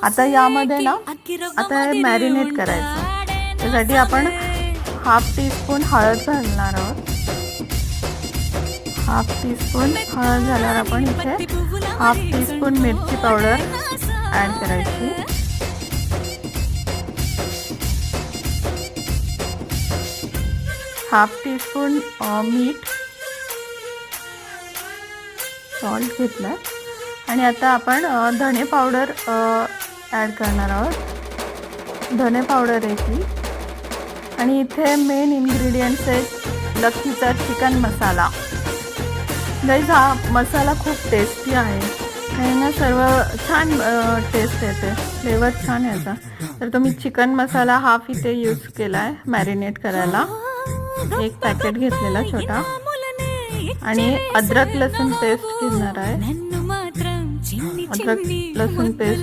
आता यामध्ये ना आता हे मॅरिनेट करायचं, त्यासाठी आपण हाफ टीस्पून हळद घालणार आहोत. हाफ टीस्पून हळद झाल्यावर आपण इथे हाफ टीस्पून मिरची पावडर ॲड करायची. हाफ टीस्पून मीठ सॉल्ट घेतलं आणि आता आपण धणे पावडर ॲड करणार आहोत. धणे पावडर आहे आणि इथे मेन इन्ग्रेडियंट्स आहेत लक्कीचा चिकन मसाला. गाईज हा मसाला खूप टेस्टी आहे आणि ना सर्व छान टेस्ट येते, फ्लेवर छान याचा. तर तुम्ही चिकन मसाला हाफ इथे यूज केला आहे मॅरिनेट करायला. एक पॅकेट घेतलेला छोटा आणि अद्रक लसूण पेस्ट घेणार आहे. अद्रक लसूण पेस्ट